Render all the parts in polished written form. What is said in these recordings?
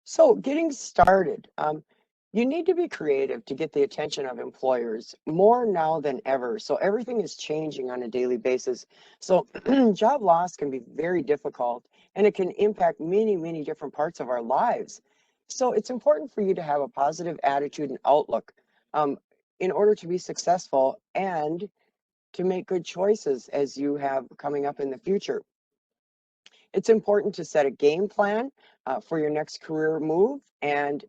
So, getting started, you need to be creative to get the attention of employers more now than ever. So, everything is changing on a daily basis. So, job loss can be very difficult and it can impact many different parts of our lives. So, it's important for you to have a positive attitude and outlook um, in order to be successful and to make good choices as you have coming up in the future. It's important to set a game plan for your next career move and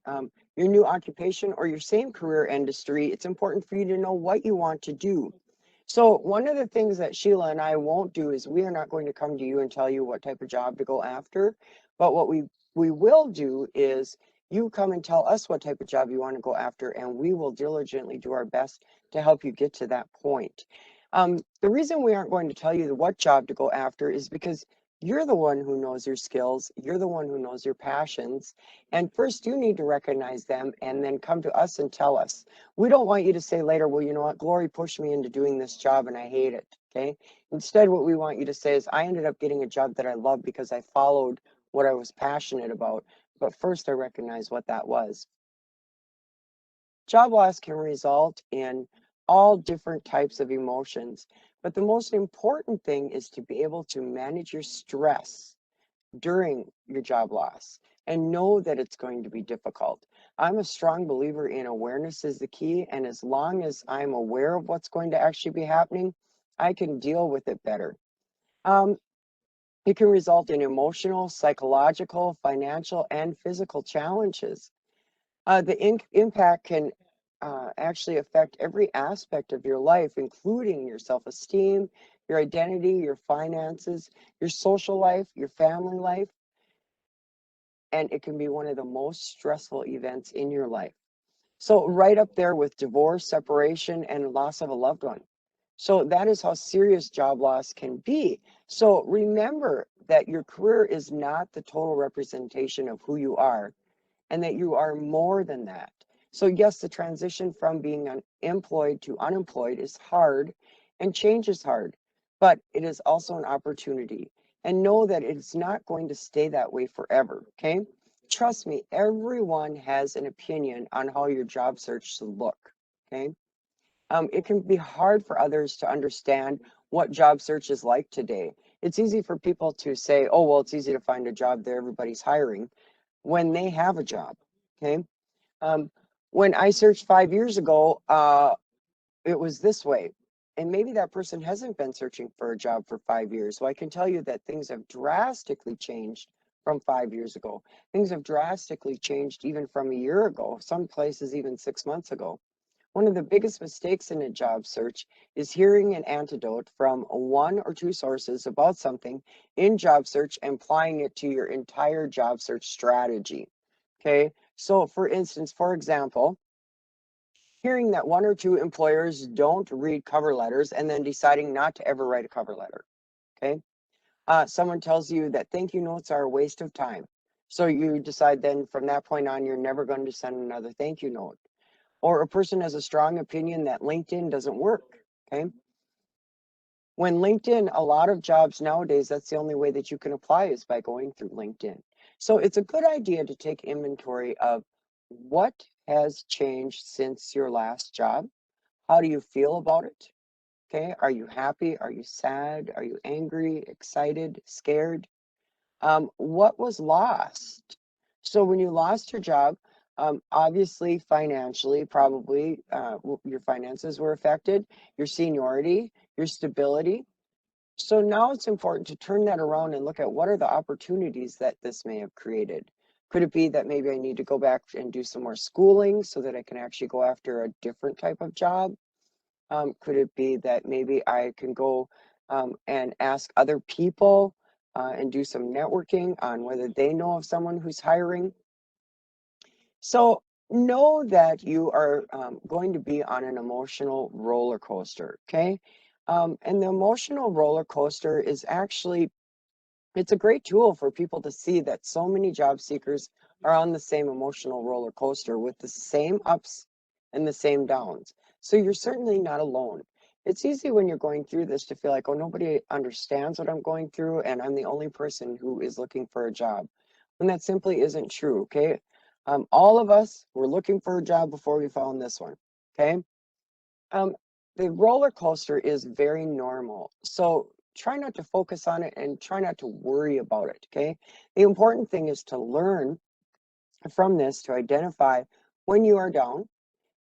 your new occupation or your same career industry. It's important for you to know what you want to do. So, one of the things that Sheila and I won't do is we are not going to come to you and tell you what type of job to go after. But what we will do is you come and tell us what type of job you want to go after, and we will diligently do our best to help you get to that point. The reason we aren't going to tell you what job to go after is because you're the one who knows your skills, you're the one who knows your passions, and first you need to recognize them and then come to us and tell us. We don't want you to say later, well, you know what, Glory pushed me into doing this job and I hate it, okay? Instead, what we want you to say is, I ended up getting a job that I love because I followed what I was passionate about, but first I recognized what that was. Job loss can result in all different types of emotions, but the most important thing is to be able to manage your stress during your job loss and know that it's going to be difficult. I'm a strong believer in awareness is the key, and as long as I'm aware of what's going to actually be happening, I can deal with it better. Um, it can result in emotional, psychological, financial, and physical challenges. The impact can actually affect every aspect of your life, including your self esteem, your identity, your finances, your social life, your family life, and it can be one of the most stressful events in your life. So, right up there with divorce, separation, and loss of a loved one. So, that is how serious job loss can be. So, remember that your career is not the total representation of who you are and that you are more than that. So, yes, the transition from being employed to unemployed is hard and change is hard, but it is also an opportunity. And know that it's not going to stay that way forever, okay? Trust me, everyone has an opinion on how your job search should look, okay? It can be hard for others to understand what job search is like today. It's easy for people to say, oh, well, it's easy to find a job there, everybody's hiring when they have a job. Okay. Um, when I searched 5 years ago, it was this way. And maybe that person hasn't been searching for a job for 5 years. So I can tell you that things have drastically changed from 5 years ago. Things have drastically changed even from a year ago, some places even 6 months ago. One of the biggest mistakes in a job search is hearing an antidote from one or two sources about something in job search and applying it to your entire job search strategy. Okay, so for instance, for example, hearing that one or two employers don't read cover letters and then deciding not to ever write a cover letter. Okay, someone tells you that thank you notes are a waste of time. So you decide then from that point on, you're never going to send another thank you note. Or a person has a strong opinion that LinkedIn doesn't work. Okay. When LinkedIn, a lot of jobs nowadays, that's the only way that you can apply is by going through LinkedIn. So it's a good idea to take inventory of what has changed since your last job. How do you feel about it? Okay. Are you happy? Are you sad? Are you angry, excited, scared? What was lost? So when you lost your job, obviously financially, probably your finances were affected, your seniority, your stability. So now it's important to turn that around and look at what are the opportunities that this may have created. Could it be that maybe I need to go back and do some more schooling so that I can actually go after a different type of job? Could it be that maybe I can go and ask other people and do some networking on whether they know of someone who's hiring? So know that you are going to be on an emotional roller coaster, okay? And the emotional roller coaster is actually, it's a great tool for people to see that so many job seekers are on the same emotional roller coaster with the same ups and the same downs. So you're certainly not alone. It's easy when you're going through this to feel like, oh, nobody understands what I'm going through, and I'm the only person who is looking for a job. And that simply isn't true, okay? All of us were looking for a job before we found this one, okay? Um, the roller coaster is very normal. So try not to focus on it and try not to worry about it, okay? The important thing is to learn from this to identify when you are down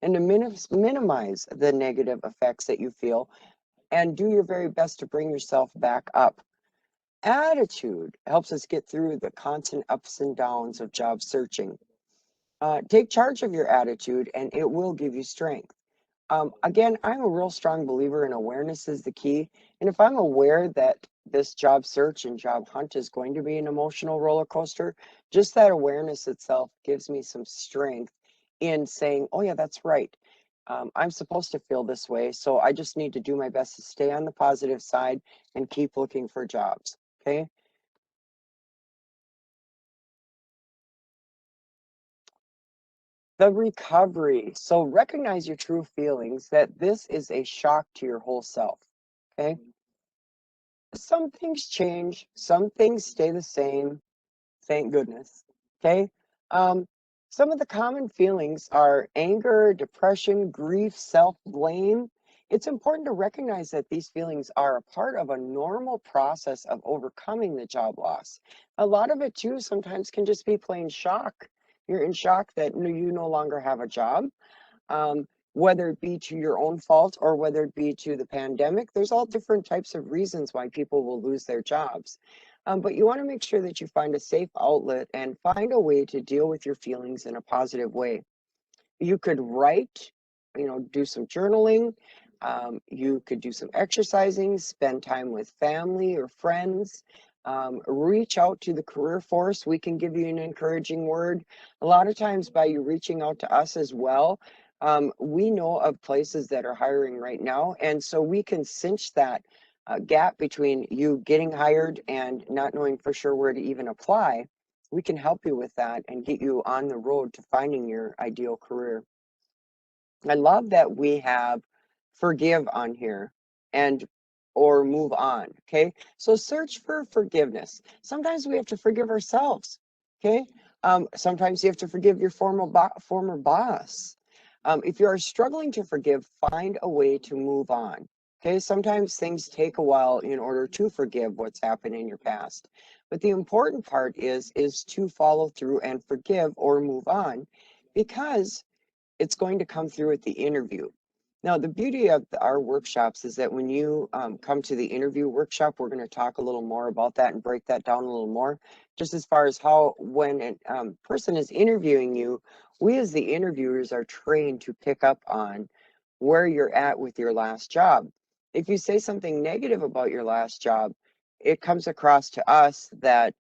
and to minimize the negative effects that you feel and do your very best to bring yourself back up. Attitude helps us get through the constant ups and downs of job searching. Take charge of your attitude and it will give you strength. Again, I'm a real strong believer in awareness is the key. And if I'm aware that this job search and job hunt is going to be an emotional roller coaster, just that awareness itself gives me some strength in saying, oh, yeah, that's right. I'm supposed to feel this way. So I just need to do my best to stay on the positive side and keep looking for jobs. Okay. The recovery. So recognize your true feelings that this is a shock to your whole self. Okay. Some things change, some things stay the same, thank goodness. Okay. Um, some of the common feelings are anger, depression, grief, self blame. It's important to recognize that these feelings are a part of a normal process of overcoming the job loss. A lot of it, too, sometimes can just be plain shock. You're in shock that you no longer have a job, whether it be to your own fault or whether it be to the pandemic. There's all different types of reasons why people will lose their jobs. But you want to make sure that you find a safe outlet and find a way to deal with your feelings in a positive way. You could write, do some journaling. You could do some exercising, spend time with family or friends. Reach out to the career force. We can give you an encouraging word. A lot of times, by you reaching out to us as well, we know of places that are hiring right now. And so we can cinch that gap between you getting hired and not knowing for sure where to even apply. We can help you with that and get you on the road to finding your ideal career. I love that we have forgive on here and or move on. Okay. So search for forgiveness. Sometimes we have to forgive ourselves. Okay. Sometimes you have to forgive your former boss. If you are struggling to forgive, find a way to move on. Okay. Sometimes things take a while in order to forgive what's happened in your past. But the important part is to follow through and forgive or move on because it's going to come through at the interview. Now, the beauty of our workshops is that when you come to the interview workshop, we're going to talk a little more about that and break that down a little more, just as far as how when a person is interviewing you, we as the interviewers are trained to pick up on where you're at with your last job. If you say something negative about your last job, it comes across to us that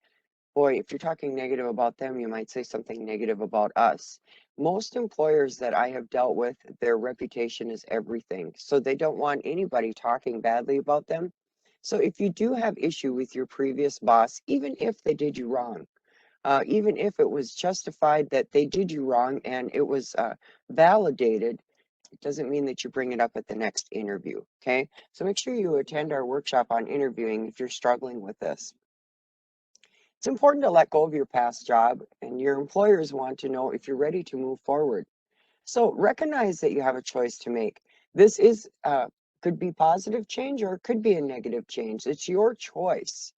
boy, if you're talking negative about them, you might say something negative about us. Most employers that I have dealt with, their reputation is everything. So they don't want anybody talking badly about them. So if you do have issue with your previous boss, even if they did you wrong, even if it was justified that they did you wrong and it was validated, it doesn't mean that you bring it up at the next interview. Okay. So make sure you attend our workshop on interviewing if you're struggling with this. It's important to let go of your past job, and your employers want to know if you're ready to move forward. So recognize that you have a choice to make. This is could be positive change or it could be a negative change. It's your choice,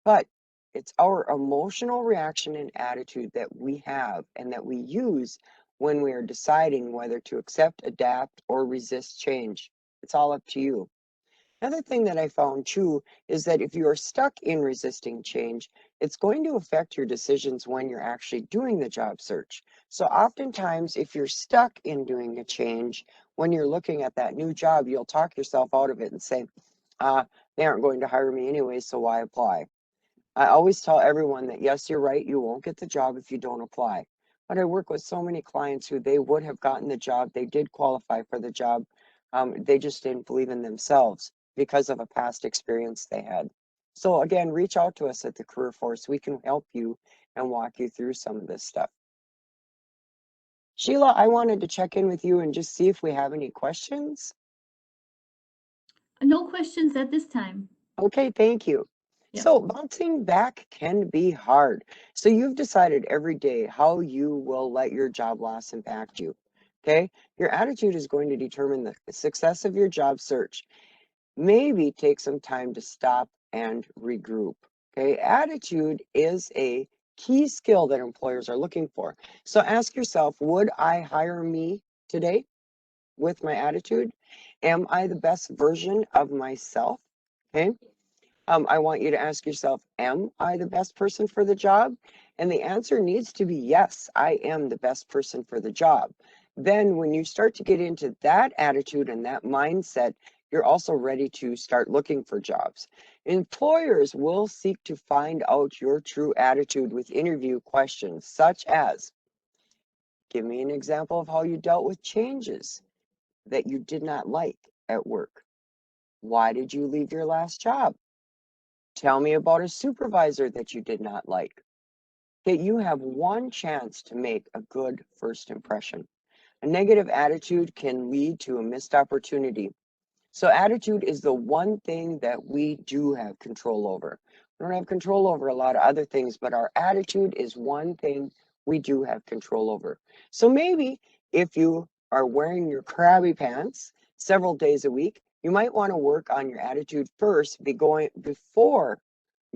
but it's our emotional reaction and attitude that we have and that we use when we are deciding whether to accept, adapt, or resist change. It's all up to you. Another thing that I found too is that if you are stuck in resisting change, it's going to affect your decisions when you're actually doing the job search. So oftentimes, if you're stuck in doing a change, when you're looking at that new job, you'll talk yourself out of it and say, uh, they aren't going to hire me anyway, so why apply? I always tell everyone that yes, you're right, you won't get the job if you don't apply. But I work with so many clients who they would have gotten the job, they did qualify for the job, they just didn't believe in themselves because of a past experience they had. So again, reach out to us at the Career Force. We can help you and walk you through some of this stuff. Sheila, I wanted to check in with you and just see if we have any questions. No questions at this time. Okay, thank you. Yep. So bouncing back can be hard. So you've decided every day how you will let your job loss impact you. Okay. Your attitude is going to determine the success of your job search. Maybe take some time to stop and regroup. Okay. Attitude is a key skill that employers are looking for. So ask yourself, would I hire me today with my attitude? Am I the best version of myself? Okay. I want you to ask yourself, am I the best person for the job? And the answer needs to be yes, I am the best person for the job. Then, when you start to get into that attitude and that mindset, you're also ready to start looking for jobs. Employers will seek to find out your true attitude with interview questions, such as, give me an example of how you dealt with changes that you did not like at work. Why did you leave your last job? Tell me about a supervisor that you did not like. That you have one chance to make a good first impression. A negative attitude can lead to a missed opportunity. So, attitude is the one thing that we do have control over. We don't have control over a lot of other things, but our attitude is one thing we do have control over. So, maybe if you are wearing your crabby pants several days a week, you might want to work on your attitude first before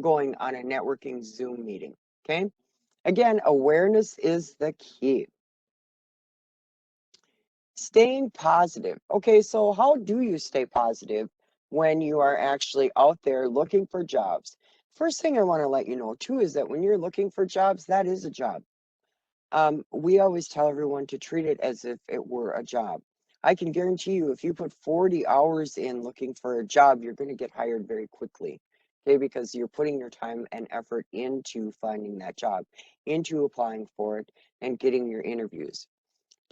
going on a networking Zoom meeting. Okay. Again, awareness is the key. Staying positive. Okay, so how do you stay positive when you are actually out there looking for jobs? First thing I want to let you know too is that when you're looking for jobs, that is a job. We always tell everyone to treat it as if it were a job. I can guarantee you, if you put 40 hours in looking for a job, you're going to get hired very quickly. Okay, because you're putting your time and effort into finding that job, into applying for it, and getting your interviews.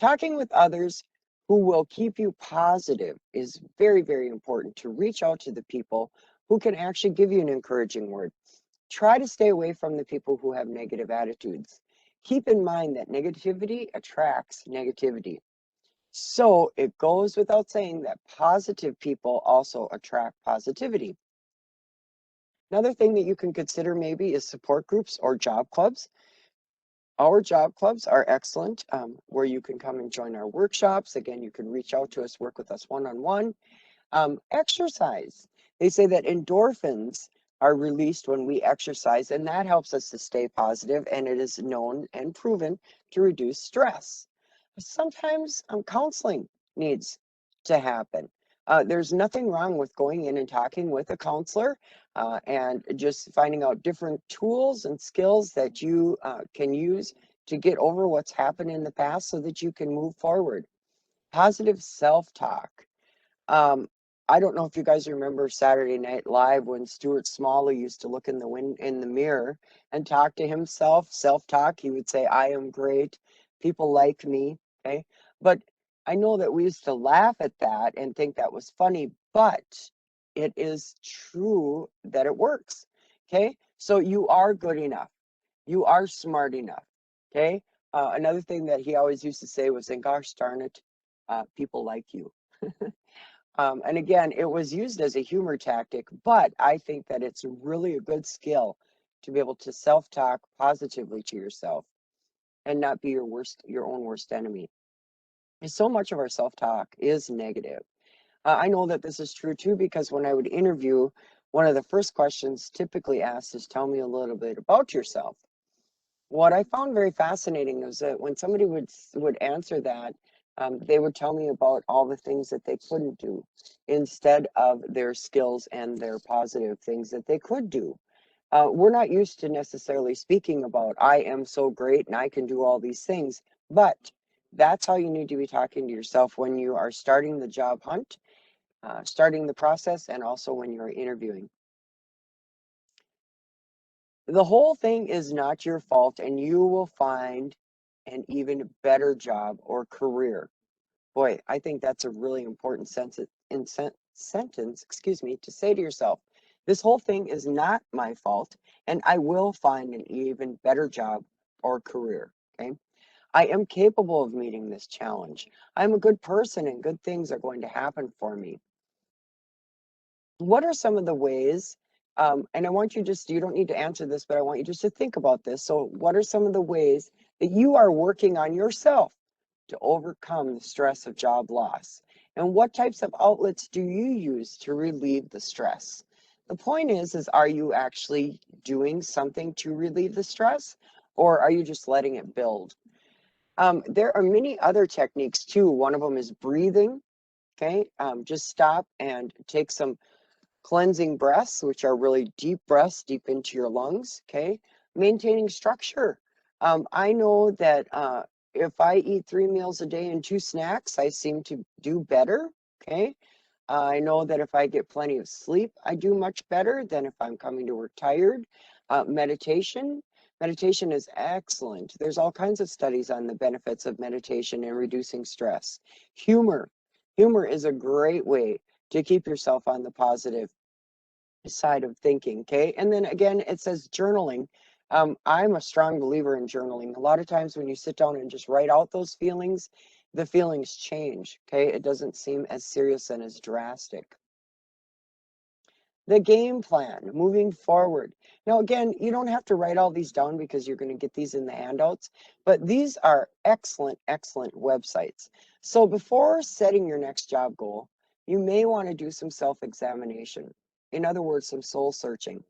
Talking with others who will keep you positive is very, very important to reach out to the people who can actually give you an encouraging word. Try to stay away from the people who have negative attitudes. Keep in mind that negativity attracts negativity. So it goes without saying that positive people also attract positivity. Another thing that you can consider maybe is support groups or job clubs. Our job clubs are excellent, where you can come and join our workshops. Again, you can reach out to us, work with us one-on-one. Exercise. They say that endorphins are released when we exercise, and that helps us to stay positive, and it is known and proven to reduce stress. Sometimes counseling needs to happen. There's nothing wrong with going in and talking with a counselor and just finding out different tools and skills that you can use to get over what's happened in the past so that you can move forward. Positive self talk. um, I don't know if you guys remember Saturday Night Live when Stuart Smalley used to look in the mirror and talk to himself, self-talk. He would say, "I am great. People like me." Okay. But I know that we used to laugh at that and think that was funny, but it is true that it works. Okay. So you are good enough. You are smart enough. Okay. Another thing that he always used to say was, and gosh darn it, people like you. And again, it was used as a humor tactic, but I think that it's really a good skill to be able to self-talk positively to yourself and not be your own worst enemy. And so much of our self-talk is negative. I know that this is true too, because when I would interview, one of the first questions typically asked is, tell me a little bit about yourself. What I found very fascinating is that when somebody would answer that, they would tell me about all the things that they couldn't do instead of their skills and their positive things that they could do. We're not used to necessarily speaking about, I am so great and I can do all these things, but that's how you need to be talking to yourself when you are starting the job hunt, starting the process, and also when you're interviewing. The whole thing is not your fault, and you will find an even better job or career. Boy, I think that's a really important sentence, excuse me, to say to yourself. This whole thing is not my fault, and I will find an even better job or career. Okay. I am capable of meeting this challenge. I'm a good person, and good things are going to happen for me. What are some of the ways And I want you just, you don't need to answer this, but I want you just to think about this. So what are some of the ways that you are working on yourself to overcome the stress of job loss? And what types of outlets do you use to relieve the stress? The point is are you actually doing something to relieve the stress, or are you just letting it build? There are many other techniques too. One of them is breathing. Okay, just stop and take some cleansing breaths, which are really deep breaths deep into your lungs. Okay, maintaining structure. I know that if I eat 3 meals a day and 2 snacks, I seem to do better. Okay, I know that if I get plenty of sleep, I do much better than if I'm coming to work tired. Meditation. Meditation is excellent. There's all kinds of studies on the benefits of meditation and reducing stress. Humor. Humor is a great way to keep yourself on the positive side of thinking. Okay. And then again, it says journaling. I'm a strong believer in journaling. A lot of times when you sit down and just write out those feelings, the feelings change. Okay. It doesn't seem as serious and as drastic. The game plan moving forward. Now, again, you don't have to write all these down because you're going to get these in the handouts, but these are excellent, excellent websites. So before setting your next job goal, you may want to do some self-examination. In other words, some soul searching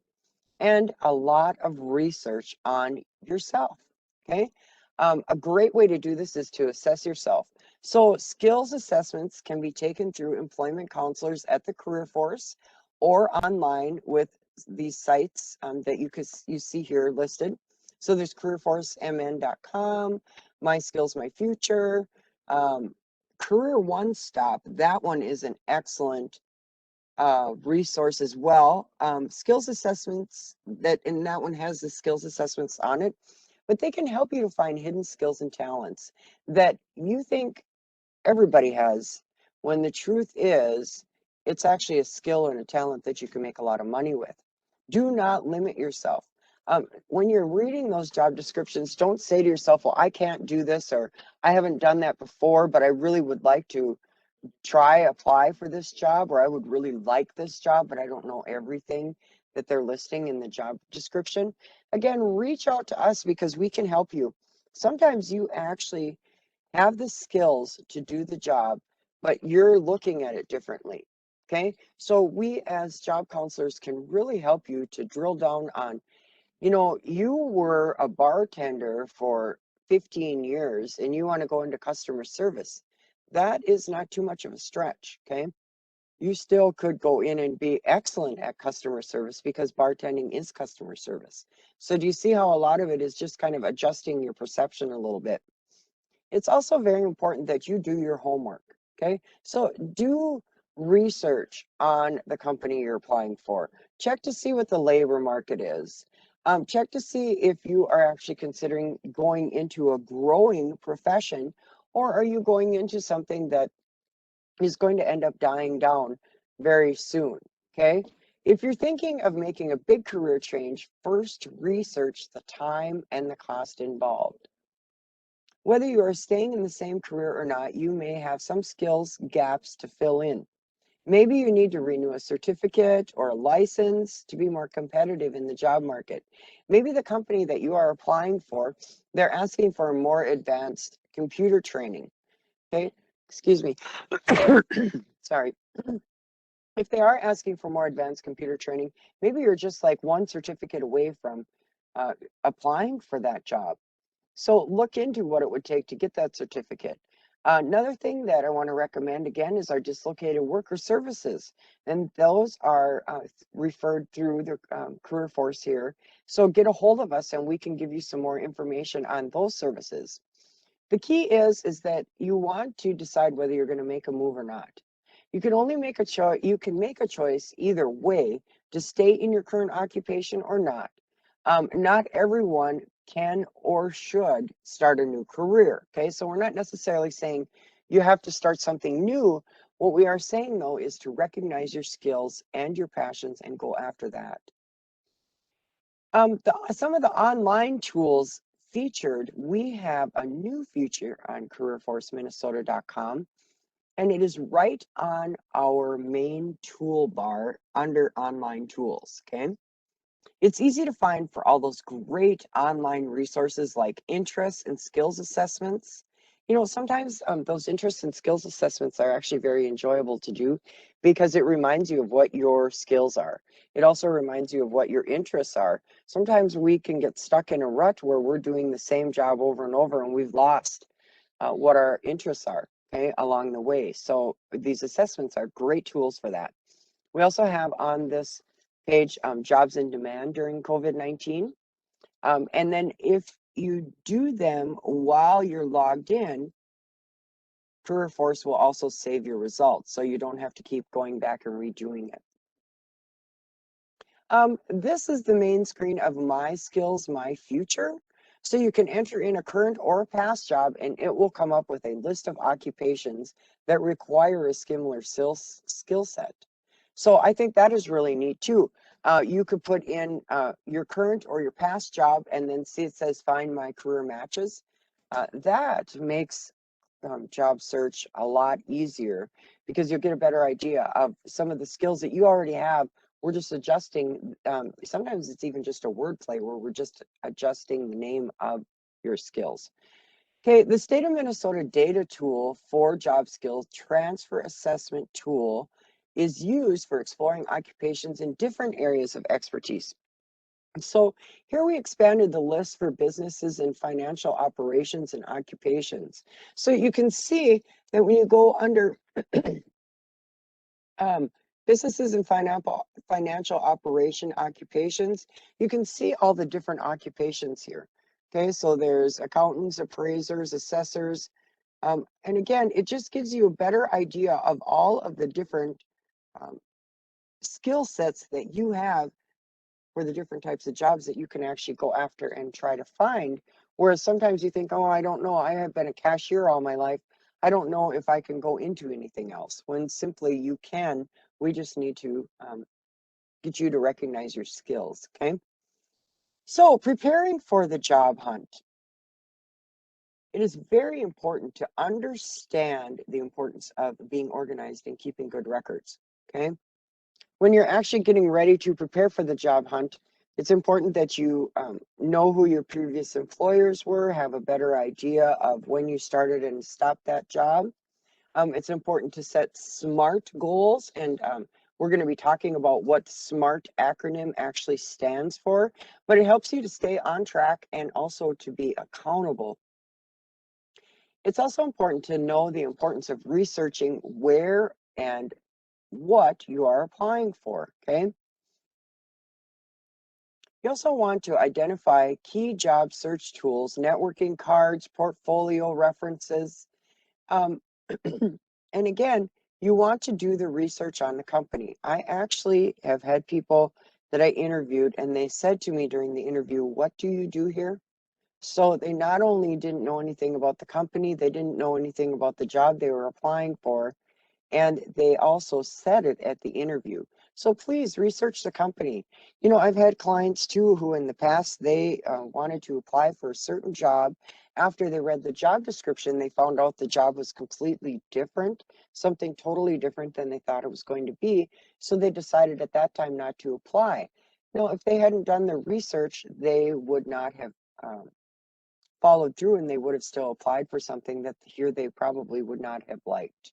and a lot of research on yourself. Okay. A great way to do this is to assess yourself. So, skills assessments can be taken through employment counselors at the career force or online with these sites that you see here listed. So, there's careerforcemn.com, My Skills, My Future, Career One Stop. That one is an excellent resource as well. Skills assessments and that one has the skills assessments on it, but they can help you to find hidden skills and talents that you think everybody has, when the truth is it's actually a skill and a talent that you can make a lot of money with. Do not limit yourself. When you're reading those job descriptions, don't say to yourself, well, I can't do this, or I haven't done that before, but I really would like to apply for this job, or I would really like this job, but I don't know everything that they're listing in the job description. Again, reach out to us because we can help you. Sometimes you actually have the skills to do the job, but you're looking at it differently. Okay, so we as job counselors can really help you to drill down on, you were a bartender for 15 years and you want to go into customer service. That is not too much of a stretch, okay? You still could go in and be excellent at customer service because bartending is customer service. So do you see how a lot of it is just kind of adjusting your perception a little bit? It's also very important that you do your homework, okay? So do research on the company you're applying for. Check to see what the labor market is. Check to see if you are actually considering going into a growing profession, or are you going into something that is going to end up dying down very soon, okay? If you're thinking of making a big career change, first research the time and the cost involved. Whether you are staying in the same career or not, you may have some skills gaps to fill in. Maybe you need to renew a certificate or a license to be more competitive in the job market. Maybe the company that you are applying for, they're asking for more advanced computer training. Okay, excuse me. Sorry. If they are asking for more advanced computer training, maybe you're just like one certificate away from applying for that job. So look into what it would take to get that certificate. Another thing that I want to recommend again is our dislocated worker services, and those are referred through the career force here. So get a hold of us and we can give you some more information on those services. The key is that you want to decide whether you're going to make a move or not. You can only make a choice. You can make a choice either way, to stay in your current occupation or not. Not everyone can or should start a new career. Okay, so we're not necessarily saying you have to start something new. What we are saying though is to recognize your skills and your passions and go after that. Some of the online tools featured, we have a new feature on careerforceminnesota.com, and it is right on our main toolbar under online tools, okay? It's easy to find for all those great online resources like interest and skills assessments. Sometimes those interest and skills assessments are actually very enjoyable to do because it reminds you of what your skills are. It also reminds you of what your interests are. Sometimes we can get stuck in a rut where we're doing the same job over and over and we've lost what our interests are, okay, along the way. So these assessments are great tools for that. We also have on this page jobs in demand during COVID-19. And then if you do them while you're logged in, Career Force will also save your results so you don't have to keep going back and redoing it. This is the main screen of My Skills, My Future. So you can enter in a current or a past job and it will come up with a list of occupations that require a similar skill set. So I think that is really neat too. You could put in your current or your past job and then see it says find my career matches. That makes job search a lot easier because you'll get a better idea of some of the skills that you already have. We're just adjusting. Sometimes it's even just a word play where we're just adjusting the name of your skills. Okay, the state of Minnesota data tool for job skills transfer assessment tool is used for exploring occupations in different areas of expertise. So here we expanded the list for businesses and financial operations and occupations. So you can see that when you go under um, businesses and financial operation occupations, you can see all the different occupations here. Okay, so there's accountants, appraisers, assessors, and again, it just gives you a better idea of all of the different um, skill sets that you have for the different types of jobs that you can actually go after and try to find. Whereas sometimes you think, oh, I don't know, I have been a cashier all my life. I don't know if I can go into anything else. When simply you can, we just need to get you to recognize your skills, okay? So preparing for the job hunt. It is very important to understand the importance of being organized and keeping good records, okay? When you're actually getting ready to prepare for the job hunt, it's important that you know who your previous employers were, have a better idea of when you started and stopped that job. It's important to set SMART goals, and we're going to be talking about what SMART acronym actually stands for, but it helps you to stay on track and also to be accountable. It's also important to know the importance of researching where and what you are applying for, okay? You also want to identify key job search tools, networking cards, portfolio references. Um, and again, you want to do the research on the company. I actually have had people that I interviewed and they said to me during the interview, what do you do here? So they not only didn't know anything about the company, they didn't know anything about the job they were applying for, and they also said it at the interview. So please research the company. I've had clients too who in the past they wanted to apply for a certain job. After they read the job description, they found out the job was completely different, something totally different than they thought it was going to be. So they decided at that time not to apply. Now, if they hadn't done the research, they would not have followed through and they would have still applied for something that here they probably would not have liked.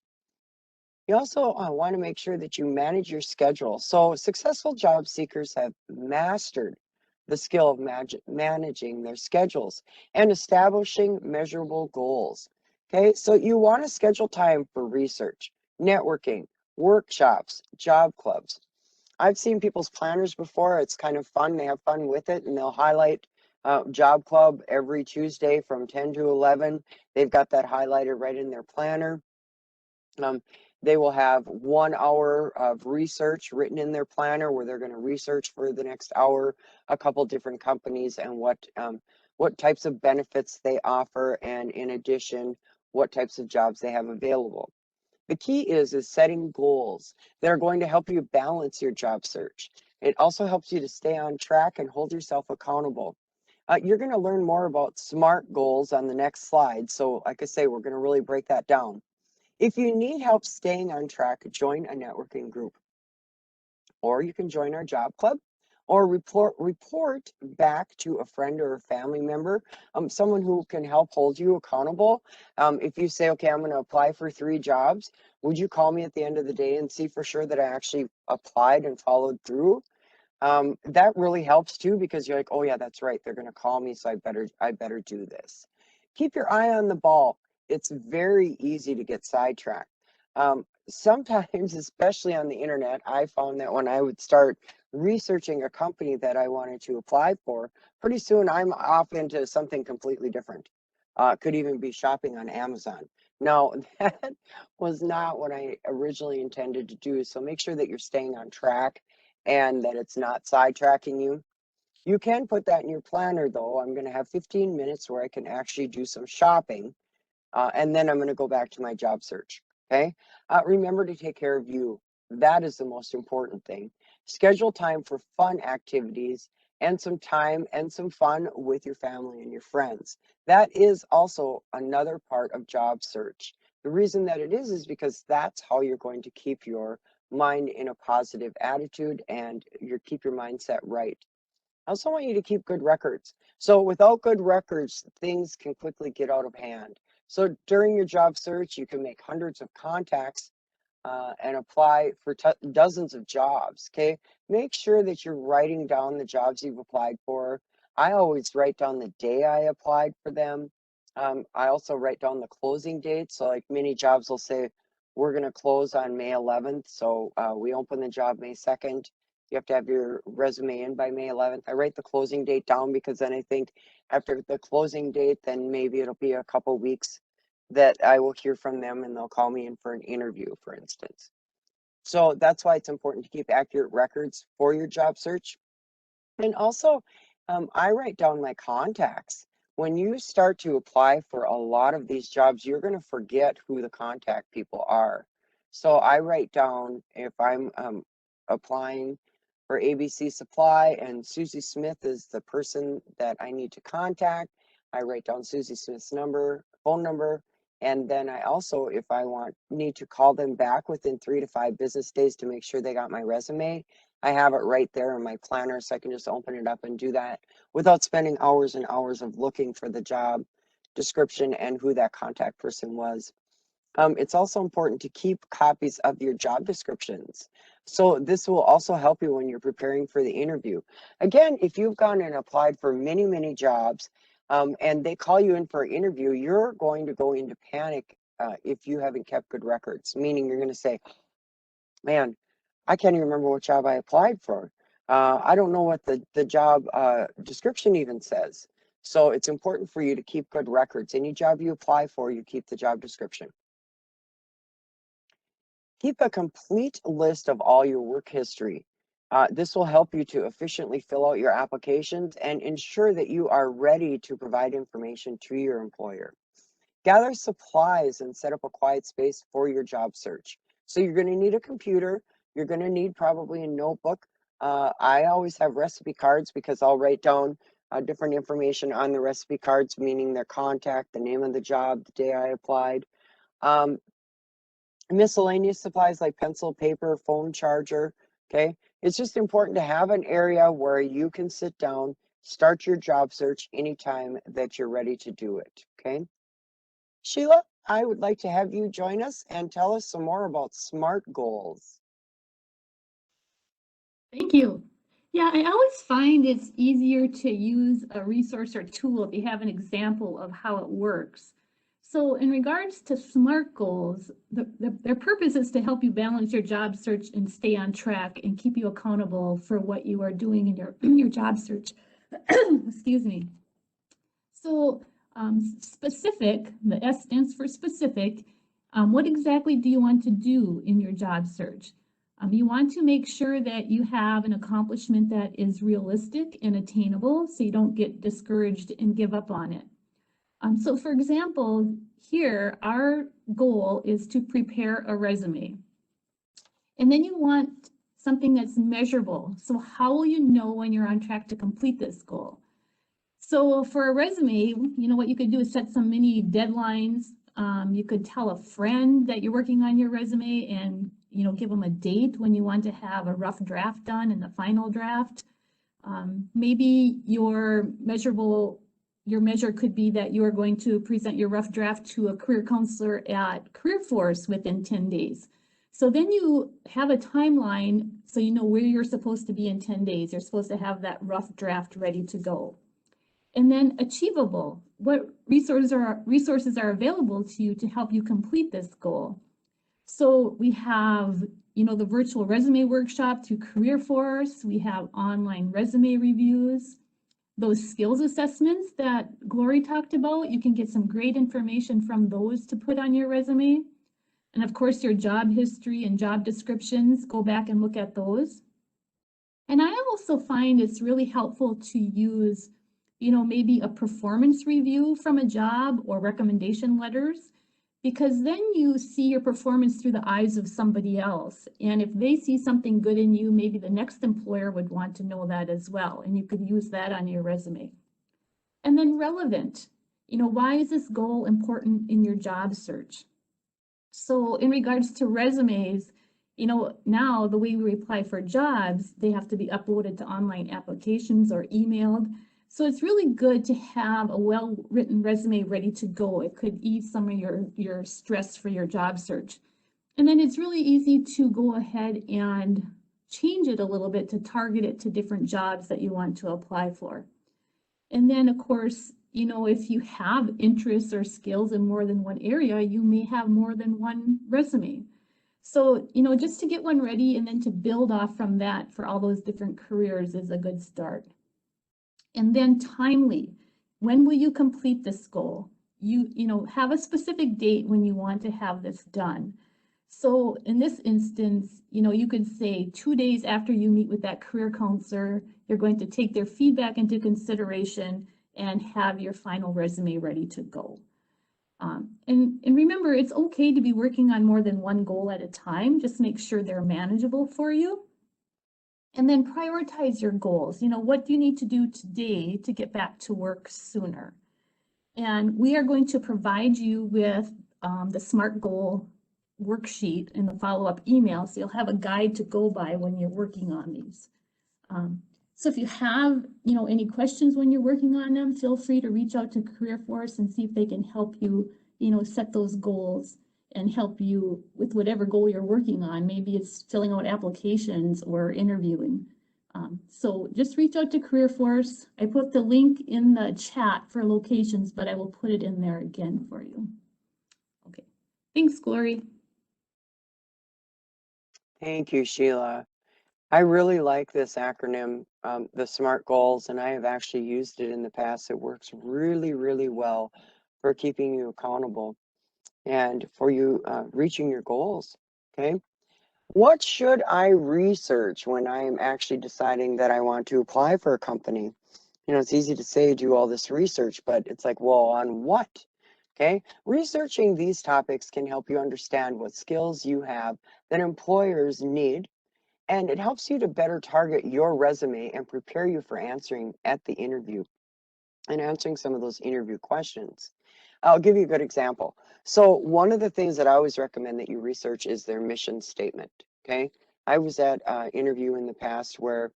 You also want to make sure that you manage your schedule. So successful job seekers have mastered the skill of managing their schedules and establishing measurable goals. Okay, so you want to schedule time for research, networking, workshops, job clubs. I've seen people's planners before. It's kind of fun. They have fun with it and they'll highlight job club every Tuesday from 10 to 11. They've got that highlighted right in their planner. Um, they will have 1 hour of research written in their planner where they're going to research for the next hour a couple different companies and what types of benefits they offer, and in addition, what types of jobs they have available. The key is setting goals that are going to help you balance your job search. It also helps you to stay on track and hold yourself accountable. You're going to learn more about SMART goals on the next slide. So like I say, we're going to really break that down. If you need help staying on track, join a networking group, or you can join our job club. or report back to a friend or a family member, someone who can help hold you accountable. If you say, okay, I'm going to apply for 3 jobs, would you call me at the end of the day and see for sure that I actually applied and followed through? That really helps too, because you're like, oh yeah, that's right. They're going to call me, so I better do this. Keep your eye on the ball. It's very easy to get sidetracked. Sometimes, especially on the internet, I found that when I would start researching a company that I wanted to apply for, pretty soon I'm off into something completely different. Could even be shopping on Amazon. No, that was not what I originally intended to do. So make sure that you're staying on track and that it's not sidetracking you. You can put that in your planner though. I'm going to have 15 minutes where I can actually do some shopping, and then I'm going to go back to my job search. Okay. Remember to take care of you. That is the most important thing. Schedule time for fun activities and some time and some fun with your family and your friends. That is also another part of job search. The reason that it is because that's how you're going to keep your mind in a positive attitude and keep your mindset right. I also want you to keep good records. So without good records, things can quickly get out of hand. So during your job search, you can make hundreds of contacts and apply for dozens of jobs. Okay, make sure that you're writing down the jobs you've applied for. I always write down the day I applied for them. I also write down the closing date. So like many jobs will say, we're going to close on May 11th. So we open the job May 2nd. You have to have your resume in by May 11th. I write the closing date down because then I think after the closing date, then maybe it'll be a couple weeks that I will hear from them and they'll call me in for an interview, for instance. So that's why it's important to keep accurate records for your job search. And also, I write down my contacts. When you start to apply for a lot of these jobs, you're going to forget who the contact people are. So I write down if I'm applying for ABC Supply and Susie Smith is the person that I need to contact. I write down Susie Smith's phone number, and then I also, if I need to call them back within 3 to 5 business days to make sure they got my resume, I have it right there in my planner, so I can just open it up and do that without spending hours and hours of looking for the job description and who that contact person was. It's also important to keep copies of your job descriptions. So this will also help you when you're preparing for the interview. Again, if you've gone and applied for many, many jobs, and they call you in for an interview, you're going to go into panic if you haven't kept good records, meaning you're going to say, man, I can't even remember what job I applied for. I don't know what the job description even says. So it's important for you to keep good records. Any job you apply for, you keep the job description. Keep a complete list of all your work history. This will help you to efficiently fill out your applications and ensure that you are ready to provide information to your employer. Gather supplies and set up a quiet space for your job search. So you're going to need a computer. You're going to need probably a notebook. I always have recipe cards because I'll write down different information on the recipe cards, meaning their contact, the name of the job, the day I applied. Um, Miscellaneous supplies like pencil, paper, phone charger. Okay. It's just important to have an area where you can sit down, start your job search anytime that you're ready to do it. Okay. Sheila, I would like to have you join us and tell us some more about SMART goals. Thank you. Yeah, I always find it's easier to use a resource or tool if you have an example of how it works. So in regards to SMART goals, their purpose is to help you balance your job search and stay on track and keep you accountable for what you are doing in your job search. Excuse me. So specific, the S stands for specific. What exactly do you want to do in your job search? You want to make sure that you have an accomplishment that is realistic and attainable so you don't get discouraged and give up on it. So for example, here, our goal is to prepare a resume. And then you want something that's measurable. So how will you know when you're on track to complete this goal? So for a resume, you know what you could do is set some mini deadlines. You could tell a friend that you're working on your resume and give them a date when you want to have a rough draft done and the final draft. Maybe your measure could be that you are going to present your rough draft to a career counselor at Career Force within 10 days. So then you have a timeline so you know where you're supposed to be in 10 days. You're supposed to have that rough draft ready to go. And then achievable, what resources are available to you to help you complete this goal? So we have, the virtual resume workshop through Career Force. We have online resume reviews. Those skills assessments that Glory talked about, you can get some great information from those to put on your resume. And of course, your job history and job descriptions, go back and look at those. And I also find it's really helpful to use, maybe a performance review from a job or recommendation letters, because then you see your performance through the eyes of somebody else. And if they see something good in you, maybe the next employer would want to know that as well. And you could use that on your resume. And then relevant, why is this goal important in your job search? So in regards to resumes, now the way we apply for jobs, they have to be uploaded to online applications or emailed. So it's really good to have a well-written resume ready to go. It could ease some of your stress for your job search. And then it's really easy to go ahead and change it a little bit to target it to different jobs that you want to apply for. And then, of course, if you have interests or skills in more than one area, you may have more than one resume. So, just to get one ready and then to build off from that for all those different careers is a good start. And then timely. When will you complete this goal? You have a specific date when you want to have this done. So in this instance, you could say 2 days after you meet with that career counselor, you're going to take their feedback into consideration and have your final resume ready to go. And remember, it's okay to be working on more than one goal at a time. Just make sure they're manageable for you. And then prioritize your goals. What do you need to do today to get back to work sooner? And we are going to provide you with the SMART goal worksheet in the follow-up email, so you'll have a guide to go by when you're working on these. So if you have, any questions when you're working on them, feel free to reach out to Career Force and see if they can help you, set those goals and help you with whatever goal you're working on. Maybe it's filling out applications or interviewing. So just reach out to Career Force. I put the link in the chat for locations, but I will put it in there again for you. Okay, thanks, Glory. Thank you, Sheila. I really like this acronym, the SMART goals, and I have actually used it in the past. It works really, really well for keeping you accountable and for you reaching your goals. Okay. What should I research when I'm actually deciding that I want to apply for a company? It's easy to say do all this research, but it's like, well, on what? Okay. Researching these topics can help you understand what skills you have that employers need, and it helps you to better target your resume and prepare you for answering at the interview and answering some of those interview questions. I'll give you a good example. So one of the things that I always recommend that you research is their mission statement. Okay. I was at an interview in the past where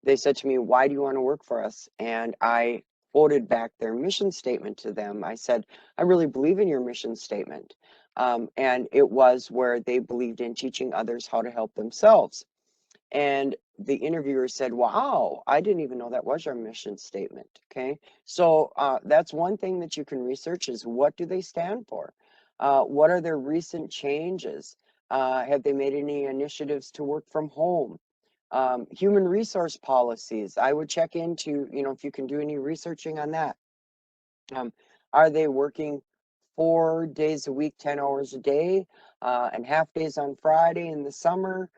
they said to me, why do you want to work for us? And I quoted back their mission statement to them. I said, I really believe in your mission statement. And it was where they believed in teaching others how to help themselves. And the interviewer said, wow, I didn't even know that was your mission statement. Okay. So that's one thing that you can research is what do they stand for? What are their recent changes? Have they made any initiatives to work from home? Human resource policies, I would check into, if you can do any researching on that. Are they working 4 days a week, 10 hours a day, and half days on Friday in the summer?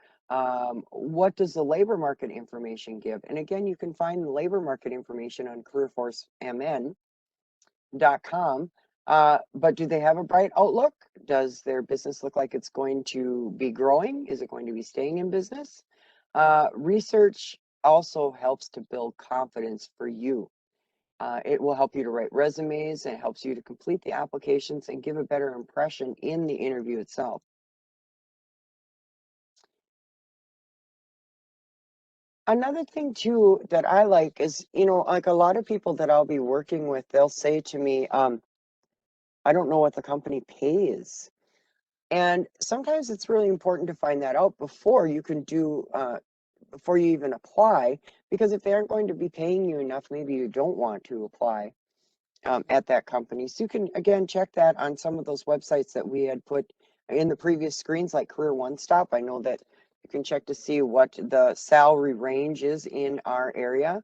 What does the labor market information give? And again, you can find the labor market information on careerforcemn.com. But do they have a bright outlook? Does their business look like it's going to be growing? Is it going to be staying in business? Research also helps to build confidence for you. It will help you to write resumes, and it helps you to complete the applications and give a better impression in the interview itself. Another thing too that I like is, like a lot of people that I'll be working with, they'll say to me, I don't know what the company pays. And sometimes it's really important to find that out before you can before you even apply, because if they aren't going to be paying you enough, maybe you don't want to apply at that company. So you can, again, check that on some of those websites that we had put in the previous screens, like Career One Stop. I know that you can check to see what the salary range is in our area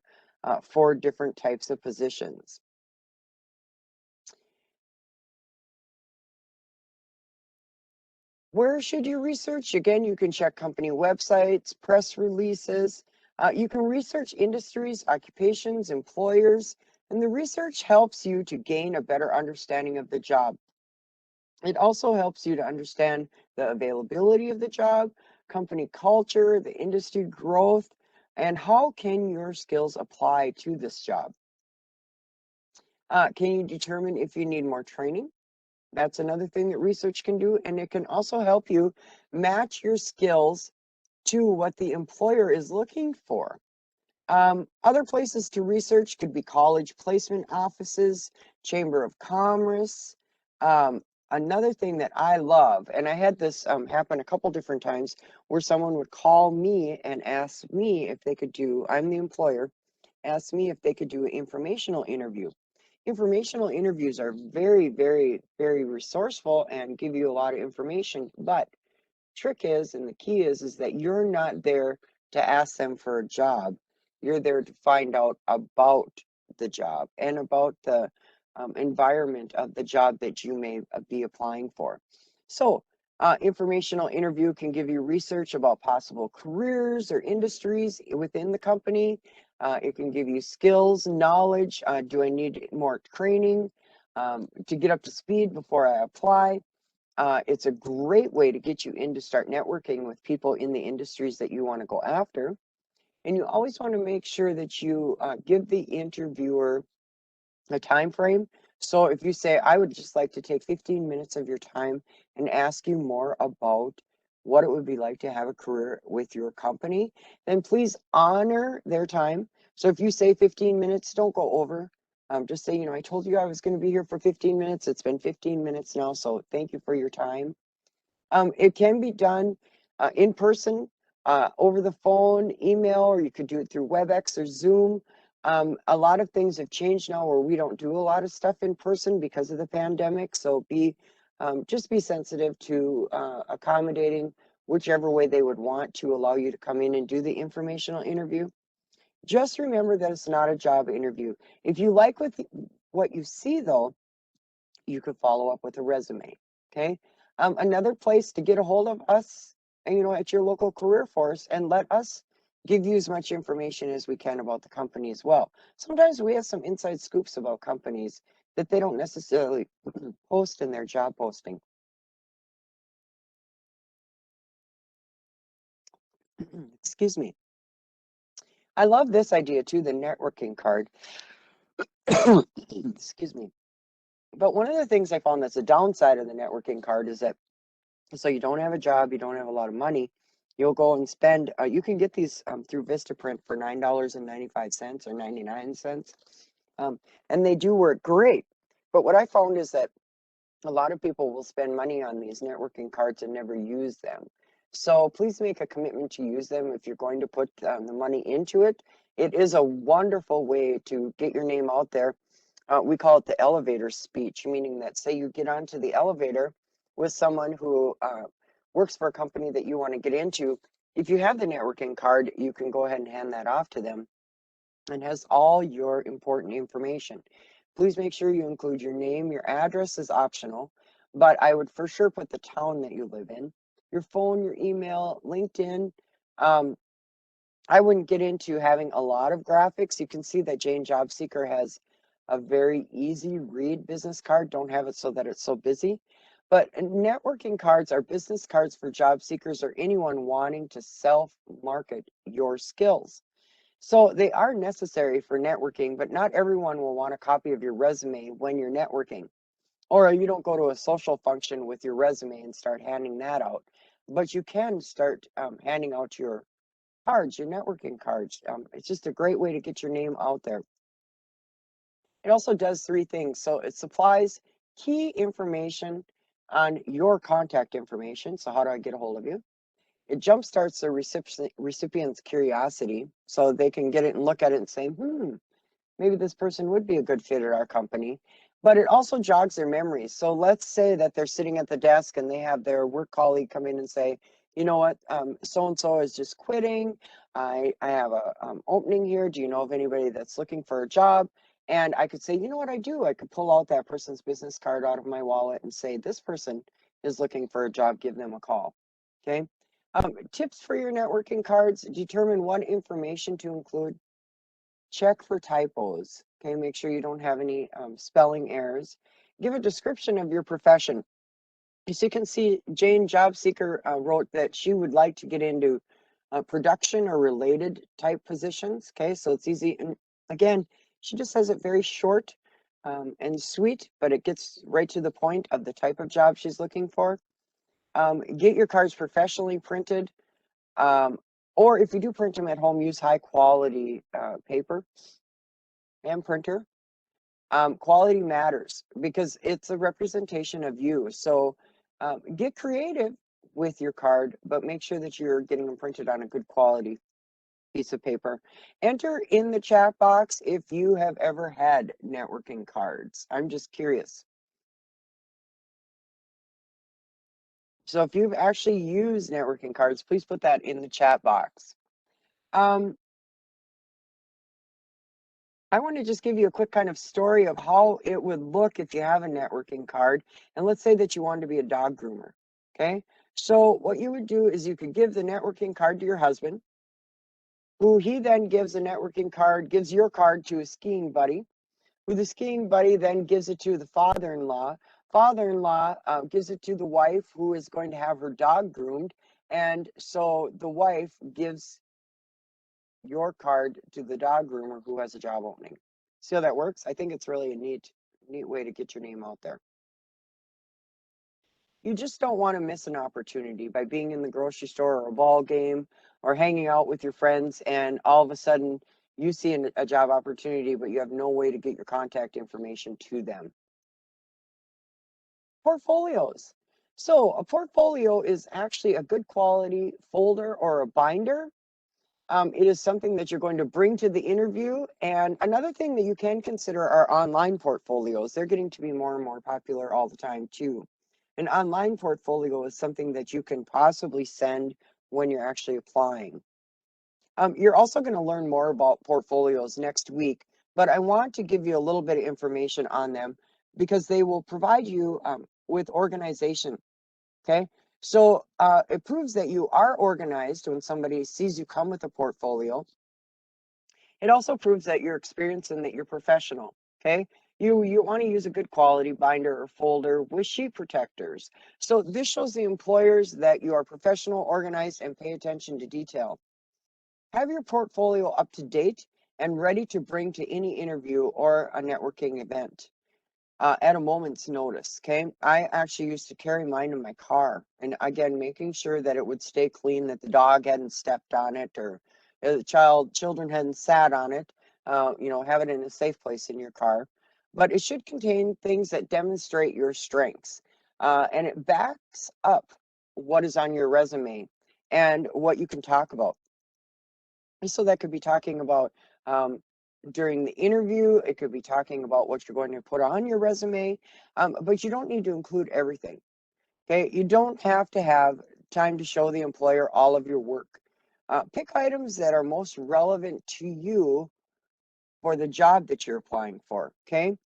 for different types of positions. Where should you research? Again, you can check company websites, press releases. You can research industries, occupations, employers, and the research helps you to gain a better understanding of the job. It also helps you to understand the availability of the job, company culture, the industry growth, and how can your skills apply to this job. Can you determine if you need more training? That's another thing that research can do, and it can also help you match your skills to what the employer is looking for. Other places to research could be college placement offices, Chamber of Commerce. Um, Another thing that I love, and I had this happen a couple different times, where someone would call me and ask me if they could do, I'm the employer, ask me if they could do an informational interview. Informational interviews are very, very, very resourceful and give you a lot of information, but trick is, and the key is that you're not there to ask them for a job. You're there to find out about the job and about the environment of the job that you may be applying for. So, informational interview can give you research about possible careers or industries within the company. It can give you skills, knowledge. Do I need more training to get up to speed before I apply? It's a great way to get you in to start networking with people in the industries that you want to go after. And you always want to make sure that you give the interviewer a time frame. So if you say, I would just like to take 15 minutes of your time and ask you more about what it would be like to have a career with your company, then please honor their time. So if you say 15 minutes, don't go over. Just say, I told you I was going to be here for 15 minutes. It's been 15 minutes now, so thank you for your time. It can be done in person, over the phone, email, or you could do it through WebEx or Zoom. A lot of things have changed now where we don't do a lot of stuff in person because of the pandemic. So just be sensitive to accommodating whichever way they would want to allow you to come in and do the informational interview. Just remember that it's not a job interview. If you like what you see, though, you could follow up with a resume. Okay. Another place to get a hold of us, at your local career force and let us give you as much information as we can about the company as well. Sometimes we have some inside scoops about companies that they don't necessarily post in their job posting. Excuse me. I love this idea too, the networking card. Excuse me. But one of the things I found that's a downside of the networking card is that, so you don't have a job, you don't have a lot of money, you'll go and spend, you can get these through Vistaprint for $9.95 or 99 cents. Um, and they do work great. But what I found is that a lot of people will spend money on these networking cards and never use them. So please make a commitment to use them if you're going to put the money into it. It is a wonderful way to get your name out there. We call it the elevator speech, meaning that say you get onto the elevator with someone who works for a company that you want to get into. If you have the networking card, you can go ahead and hand that off to them and has all your important information. Please make sure you include your name. Your address is optional, but I would for sure put the town that you live in, your phone, your email, LinkedIn. Um, I wouldn't get into having a lot of graphics. You can see that Jane Job Seeker has a very easy read business card. Don't have it so that it's so busy. But networking cards are business cards for job seekers or anyone wanting to self-market your skills. So they are necessary for networking, but not everyone will want a copy of your resume when you're networking. Or you don't go to a social function with your resume and start handing that out. But you can start handing out your cards, your networking cards. It's just a great way to get your name out there. It also does three things. So it supplies key information on your contact information. So how do I get a hold of you? It jumpstarts the recipient's curiosity so they can get it and look at it and say, maybe this person would be a good fit at our company. But it also jogs their memories. So let's say that they're sitting at the desk and they have their work colleague come in and say, you know what, so and so is just quitting. I have a opening here. Do you know of anybody that's looking for a job? And I could say, you know what I do? I could pull out that person's business card out of my wallet and say, this person is looking for a job. Give them a call. Okay. Tips for your networking cards: determine what information to include. Check for typos. Okay, make sure you don't have any spelling errors. Give a description of your profession. As you can see, Jane Job Seeker wrote that she would like to get into production or related type positions. Okay, so it's easy. And again, she just has it very short and sweet, but it gets right to the point of the type of job she's looking for. Get your cards professionally printed. Um, or if you do print them at home, use high quality paper and printer. Quality matters because it's a representation of you. So get creative with your card, but make sure that you're getting them printed on a good quality piece of paper. Enter in the chat box if you have ever had networking cards. I'm just curious. So if you've actually used networking cards, please put that in the chat box. I want to just give you a quick kind of story of how it would look if you have a networking card. And let's say that you wanted to be a dog groomer. Okay. So what you would do is you could give the networking card to your husband, who he then gives a networking card, gives your card to a skiing buddy, who the skiing buddy then gives it to the father-in-law. Father-in-law gives it to the wife who is going to have her dog groomed. And so the wife gives your card to the dog groomer who has a job opening. See how that works? I think it's really a neat way to get your name out there. You just don't want to miss an opportunity by being in the grocery store or a ball game or hanging out with your friends, and all of a sudden you see a job opportunity, but you have no way to get your contact information to them. Portfolios. So a portfolio is actually a good quality folder or a binder. It is something that you're going to bring to the interview. And another thing that you can consider are online portfolios. They're getting to be more and more popular all the time too. An online portfolio is something that you can possibly send when you're actually applying. You're also going to learn more about portfolios next week, but I want to give you a little bit of information on them because they will provide you with organization. Okay, so it proves that you are organized when somebody sees you come with a portfolio. It also proves that you're experienced and that you're professional. Okay, you want to use a good quality binder or folder with sheet protectors. So this shows the employers that you are professional, organized, and pay attention to detail. Have your portfolio up to date and ready to bring to any interview or a networking event at a moment's notice. Okay, I actually used to carry mine in my car, and again, making sure that it would stay clean, that the dog hadn't stepped on it, or the children hadn't sat on it. Have it in a safe place in your car. But it should contain things that demonstrate your strengths, and it backs up what is on your resume and what you can talk about. So that could be talking about during the interview. It could be talking about what you're going to put on your resume, but you don't need to include everything. Okay, you don't have to have time to show the employer all of your work. Pick items that are most relevant to you for the job that you're applying for. Okay,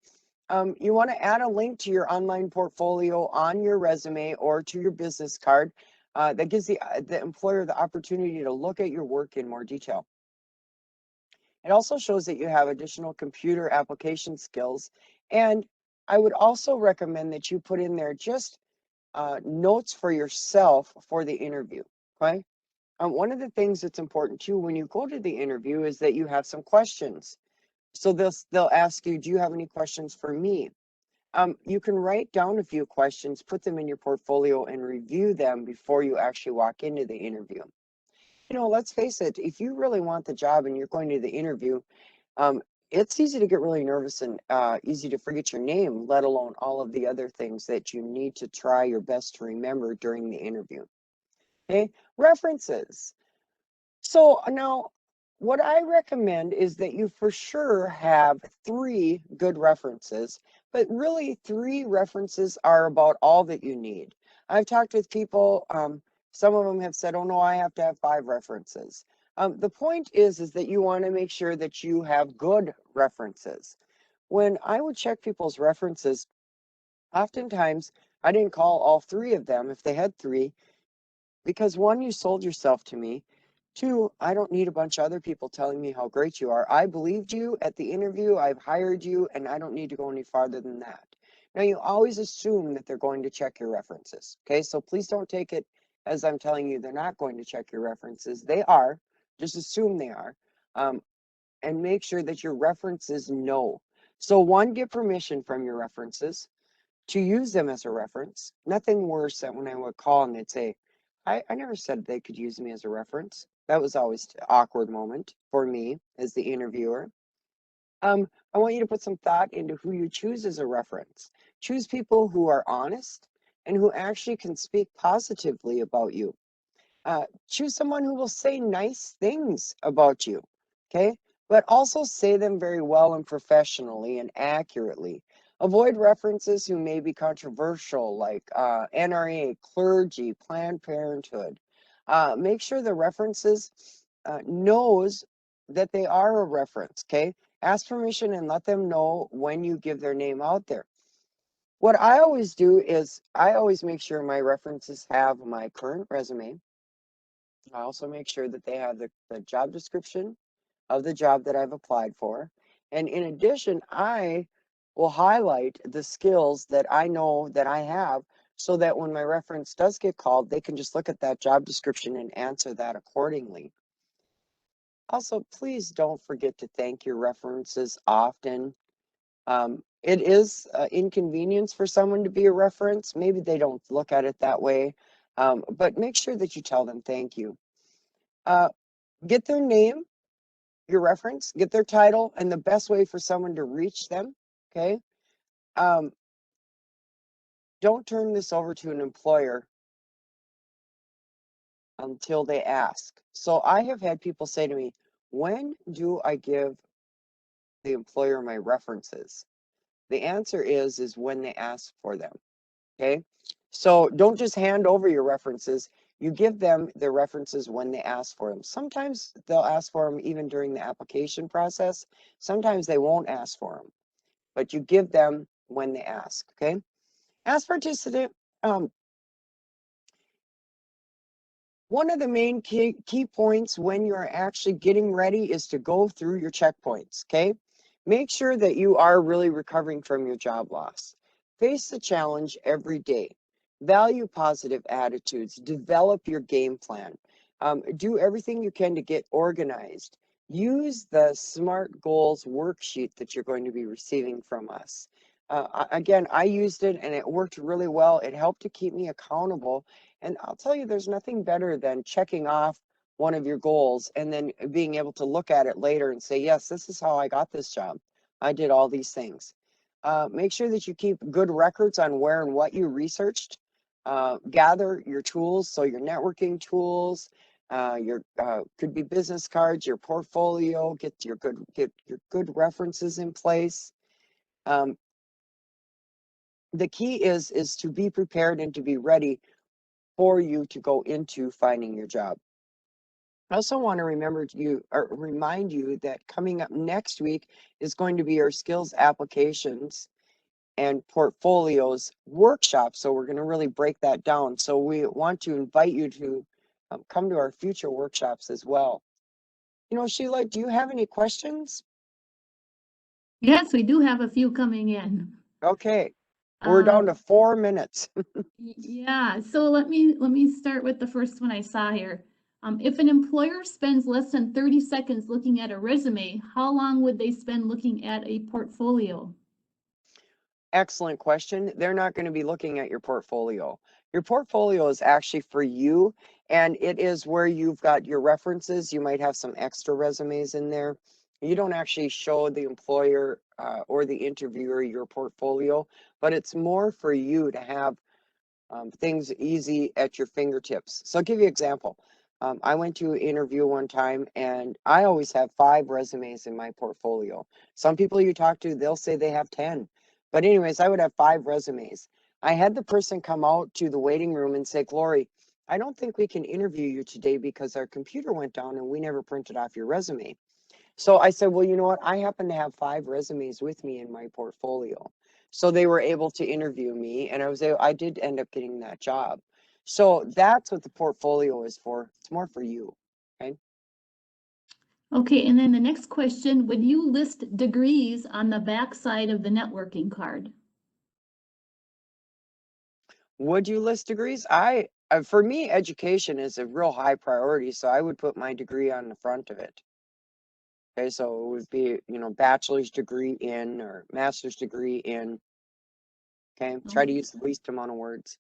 you want to add a link to your online portfolio on your resume or to your business card that gives the employer the opportunity to look at your work in more detail. It also shows that you have additional computer application skills. And I would also recommend that you put in there just notes for yourself for the interview. Okay. One of the things that's important too when you go to the interview is that you have some questions. So they'll ask you, do you have any questions for me? You can write down a few questions, put them in your portfolio, and review them before you actually walk into the interview. let's face it, if you really want the job and you're going to the interview, um, it's easy to get really nervous and easy to forget your name, let alone all of the other things that you need to try your best to remember during the interview. Okay, references. So now, what I recommend is that you for sure have 3 good references, but really 3 references are about all that you need. I've talked with people, some of them have said, oh no, I have to have 5 references. The point is that you want to make sure that you have good references. When I would check people's references, oftentimes I didn't call all 3 of them if they had 3, because 1, you sold yourself to me. 2, I don't need a bunch of other people telling me how great you are. I believed you at the interview, I've hired you, and I don't need to go any farther than that. Now, you always assume that they're going to check your references. Okay, so please don't take it as I'm telling you they're not going to check your references. They are, just assume they are, um, and make sure that your references know. So, 1, get permission from your references to use them as a reference. Nothing worse than when I would call and they'd say, I never said they could use me as a reference. That was always an awkward moment for me as the interviewer. I want you to put some thought into who you choose as a reference. Choose people who are honest and who actually can speak positively about you. Choose someone who will say nice things about you, okay? But also say them very well and professionally and accurately. Avoid references who may be controversial, like NRA, clergy, Planned Parenthood. Make sure the references knows that they are a reference, okay? Ask permission and let them know when you give their name out there. What I always do is I always make sure my references have my current resume. I also make sure that they have the job description of the job that I've applied for. And in addition, I will highlight the skills that I know that I have so that when my reference does get called, they can just look at that job description and answer that accordingly. Also, please don't forget to thank your references often. It is inconvenience for someone to be a reference. Maybe they don't look at it that way, but make sure that you tell them thank you. Uh, get their name, your reference, get their title, and the best way for someone to reach them. Okay. Um, don't turn this over to an employer until they ask. So I have had people say to me, when do I give the employer my references? The answer is when they ask for them. Okay. So don't just hand over your references. You give them their references when they ask for them. Sometimes they'll ask for them even during the application process. Sometimes they won't ask for them, but you give them when they ask. Okay. As participant, um, one of the main key points when you're actually getting ready is to go through your checkpoints. Okay. Make sure that you are really recovering from your job loss. Face the challenge every day. Value positive attitudes. Develop your game plan. Do everything you can to get organized. Use the SMART goals worksheet that you're going to be receiving from us. Again, I used it and it worked really well. It helped to keep me accountable. And I'll tell you, there's nothing better than checking off one of your goals and then being able to look at it later and say, yes, this is how I got this job. I did all these things. Make sure that you keep good records on where and what you researched. Gather your tools, so your networking tools, your could be business cards, your portfolio. Get your good references in place. Um, the key is to be prepared and to be ready for you to go into finding your job. I also want to remind you that coming up next week is going to be our skills applications and portfolios workshop. So we're going to really break that down. So we want to invite you to come to our future workshops as well. Sheila, do you have any questions? Yes, we do have a few coming in. Okay, we're down to 4 minutes. Yeah, so let me start with the first one I saw here. If an employer spends less than 30 seconds looking at a resume, how long would they spend looking at a portfolio? Excellent question. They're not going to be looking at your portfolio. Your portfolio is actually for you, and it is where you've got your references. You might have some extra resumes in there. You don't actually show the employer or the interviewer your portfolio, but it's more for you to have things easy at your fingertips. So I'll give you an example. I went to an interview one time and I always have 5 resumes in my portfolio. Some people you talk to, they'll say they have 10. But anyways, I would have 5 resumes. I had the person come out to the waiting room and say, Glory, I don't think we can interview you today because our computer went down and we never printed off your resume. So I said, well, you know what? I happen to have 5 resumes with me in my portfolio. So they were able to interview me, and I did end up getting that job. So that's what the portfolio is for. It's more for you. Okay. Okay, and then the next question, would you list degrees on the back side of the networking card? Would you list degrees? For me, education is a real high priority, so I would put my degree on the front of it. Okay, so it would be, bachelor's degree in or master's degree in. Okay, try to use the least amount of words.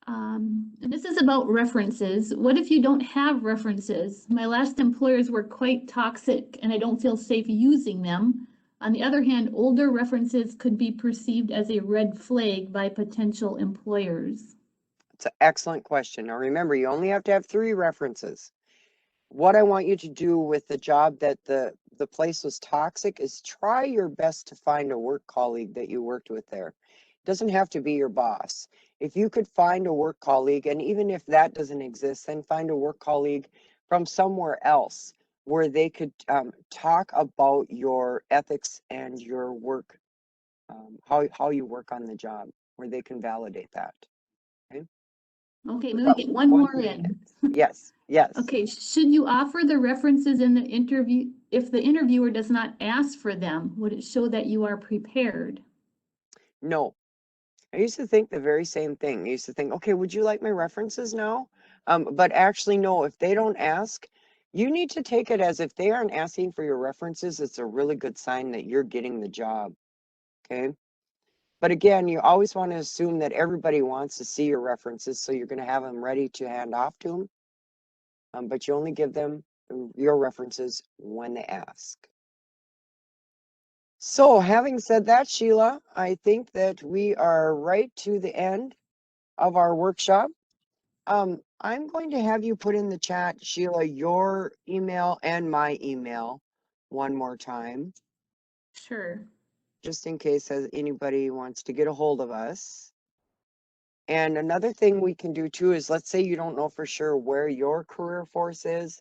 And this is about references. What if you don't have references? My last employers were quite toxic and I don't feel safe using them. On the other hand, older references could be perceived as a red flag by potential employers. It's an excellent question. Now remember, you only have to have 3 references. What I want you to do with the job that the place was toxic is try your best to find a work colleague that you worked with there. It doesn't have to be your boss. If you could find a work colleague, and even if that doesn't exist, then find a work colleague from somewhere else where they could talk about your ethics and your work, how you work on the job, where they can validate that. Okay. Okay, We've maybe got get one one more minute. in. Yes, yes. Okay, should you offer the references in the interview? If the interviewer does not ask for them, would it show that you are prepared? No. I used to think the very same thing. I used to think, okay, would you like my references now? But actually, no, if they don't ask, you need to take it as if they aren't asking for your references, it's a really good sign that you're getting the job. Okay. But again, you always want to assume that everybody wants to see your references, so you're going to have them ready to hand off to them. But you only give them your references when they ask. So, having said that, Sheila, I think that we are right to the end of our workshop. I'm going to have you put in the chat, Sheila, your email and my email one more time, Sure. just in case anybody wants to get a hold of us. And another thing we can do too is, let's say you don't know for sure where your career force is.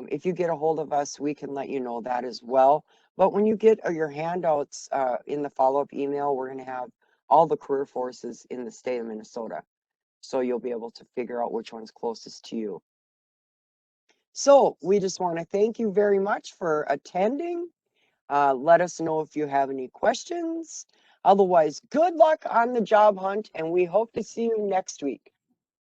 If you get a hold of us, we can let you know that as well. But when you get your handouts in the follow-up email, we're going to have all the career forces in the state of Minnesota. So you'll be able to figure out which one's closest to you. So we just want to thank you very much for attending. Let us know if you have any questions. Otherwise, good luck on the job hunt, and we hope to see you next week.